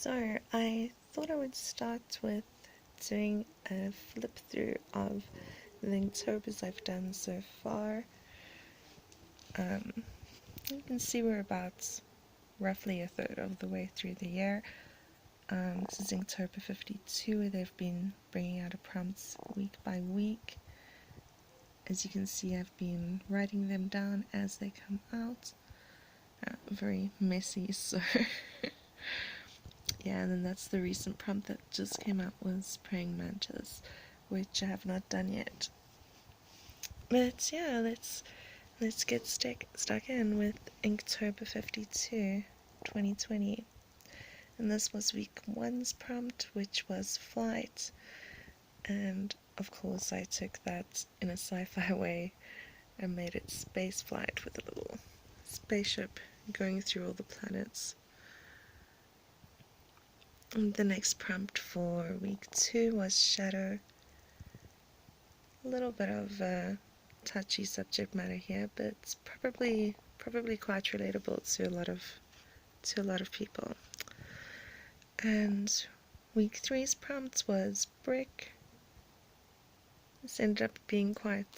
So, I thought I would start with doing a flip through of the Inktober's I've done so far. You can see we're about roughly a third of the way through the year. This is Inktober52, where they've been bringing out prompts week by week. As you can see, I've been writing them down as they come out. Very messy, so yeah, and then that's the recent prompt that just came out, was Praying Mantis, which I have not done yet. But yeah, let's get stuck in with Inktober52 2020. And this was week 1's prompt, which was flight. And of course I took that in a sci-fi way and made it space flight with a little spaceship going through all the planets. And the next prompt for week 2 was shadow. A little bit of touchy subject matter here, but it's probably quite relatable to a lot of people. And week 3's prompt was brick. This ended up being quite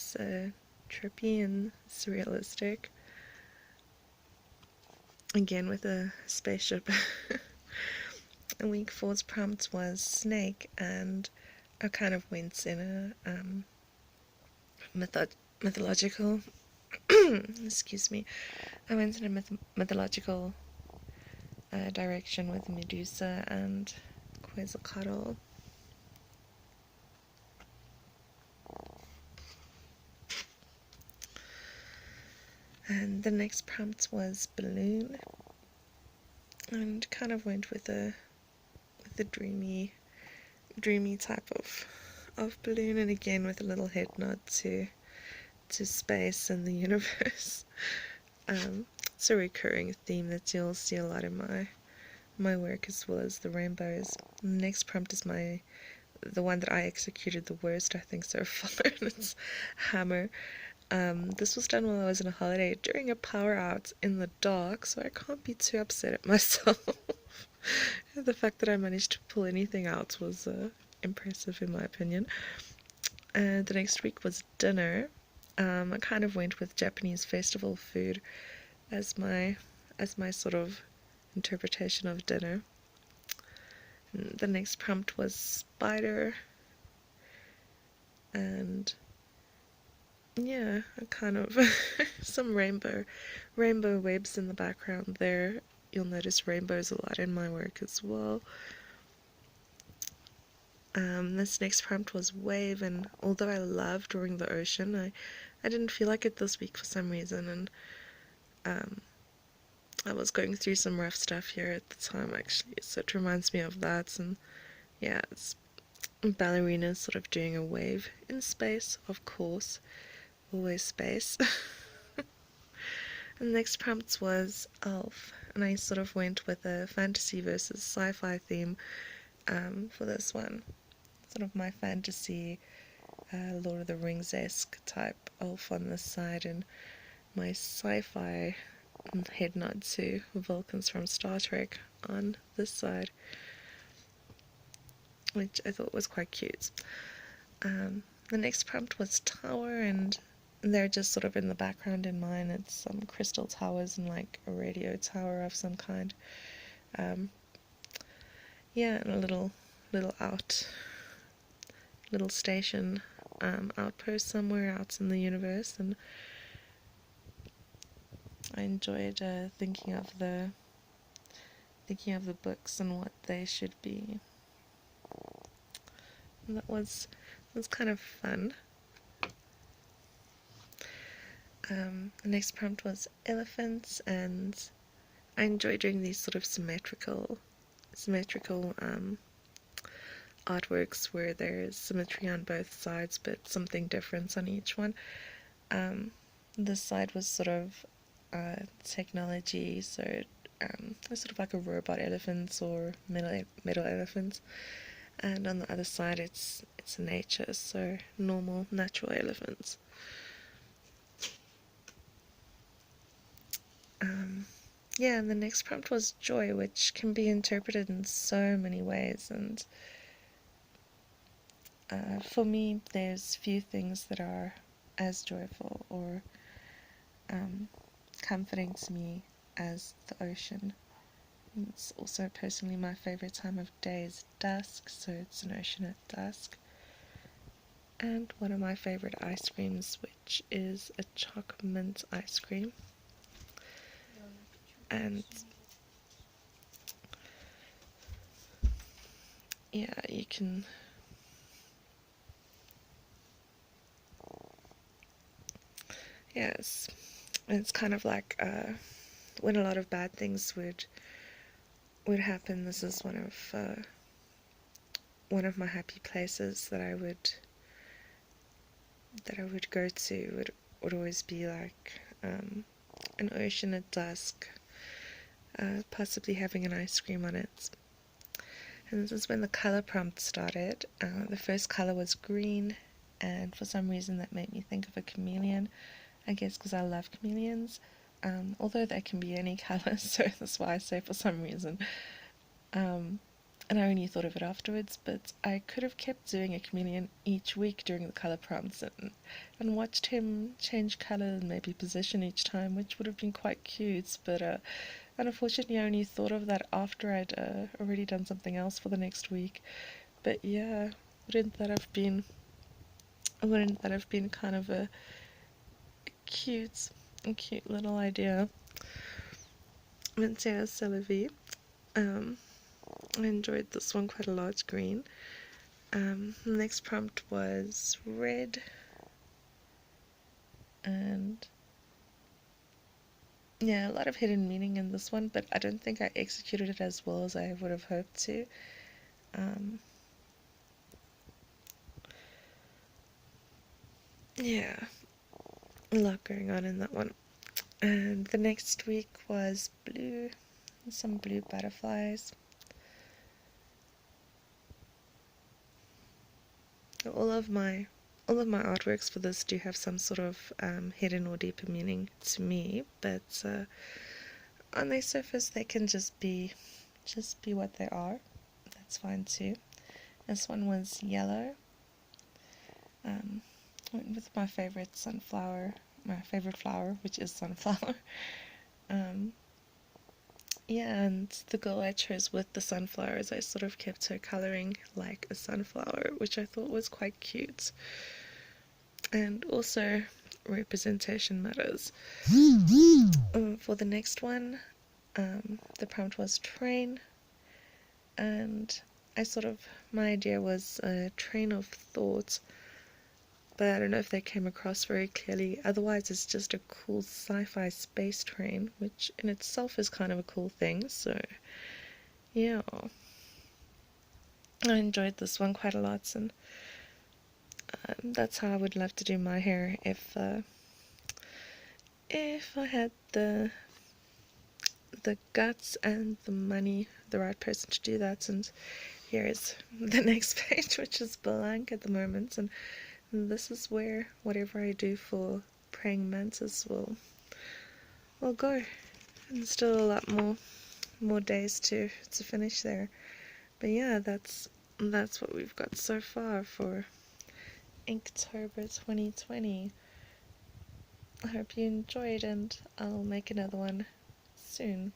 trippy and surrealistic. Again with a spaceship. And week 4's prompt was snake, and I kind of went in a mythological excuse me, I went in a mythological direction with Medusa and Quetzalcoatl. And the next prompt was balloon, and kind of went with a dreamy type of balloon, and again with a little head nod to space and the universe. It's a recurring theme that you'll see a lot in my work, as well as the rainbows. And the next prompt is the one that I executed the worst, I think, so far, and it's hammer. This was done while I was on a holiday during a power out in the dark, so I can't be too upset at myself. The fact that I managed to pull anything out was impressive in my opinion. The next week was dinner. I kind of went with Japanese festival food as my sort of interpretation of dinner. And the next prompt was spider, and yeah, a kind of some rainbow webs in the background there. You'll notice rainbows a lot in my work as well. This next prompt was wave, and although I love drawing the ocean, I didn't feel like it this week for some reason, and I was going through some rough stuff here at the time actually, so it reminds me of that. And yeah, it's ballerinas sort of doing a wave in space, of course, always space. And the next prompt was elf, and I sort of went with a fantasy versus sci-fi theme for this one. Sort of my fantasy Lord of the Rings-esque type elf on this side, and my sci-fi head nod to Vulcans from Star Trek on this side, which I thought was quite cute. The next prompt was tower, and they're just sort of in the background in mine. It's some crystal towers and like a radio tower of some kind. Yeah, and a little station outpost somewhere out in the universe. And I enjoyed thinking of the books and what they should be. And that was kind of fun. The next prompt was elephants, and I enjoy doing these sort of symmetrical artworks where there's symmetry on both sides but something different on each one. This side was sort of technology, so it's sort of like a robot elephants or metal elephants, and on the other side it's nature, so normal natural elephants. yeah, and the next prompt was joy, which can be interpreted in so many ways. And for me, there's few things that are as joyful or comforting to me as the ocean. It's also personally my favorite time of day is dusk, so it's an ocean at dusk. And one of my favorite ice creams, which is a chocolate mint ice cream. And yeah, you can yes, it's kind of like when a lot of bad things would happen. This is one of my happy places that I would go to. Would always be like an ocean at dusk, possibly having an ice cream on it. And this is when the color prompt started. The first color was green, and for some reason that made me think of a chameleon. I guess because I love chameleons, although they can be any color, so that's why I say for some reason. And I only thought of it afterwards, but I could have kept doing a chameleon each week during the color prompts and watched him change color and maybe position each time, which would have been quite cute, but unfortunately I only thought of that after I'd already done something else for the next week. But yeah, wouldn't that have been kind of a cute little idea? Mentea Celevi. I enjoyed this one quite a lot. It's green. The next prompt was red, and yeah, a lot of hidden meaning in this one, but I don't think I executed it as well as I would have hoped to. Yeah, a lot going on in that one. And the next week was blue, some blue butterflies. All of my artworks for this do have some sort of hidden or deeper meaning to me, but on their surface they can just be what they are. That's fine too. This one was yellow. Went with my favorite flower, which is sunflower. Yeah, and the girl I chose with the sunflowers, I sort of kept her colouring like a sunflower, which I thought was quite cute. And also, representation matters. For the next one, the prompt was train, and my idea was a train of thought, but I don't know if they came across very clearly. Otherwise, it's just a cool sci-fi space train, which in itself is kind of a cool thing, so yeah. I enjoyed this one quite a lot, and that's how I would love to do my hair if I had the guts and the money, the right person to do that. And here is the next page, which is blank at the moment, and this is where whatever I do for praying mantis will go. And still a lot more days to finish there. But yeah, that's what we've got so far for Inktober 2020. I hope you enjoyed, and I'll make another one soon.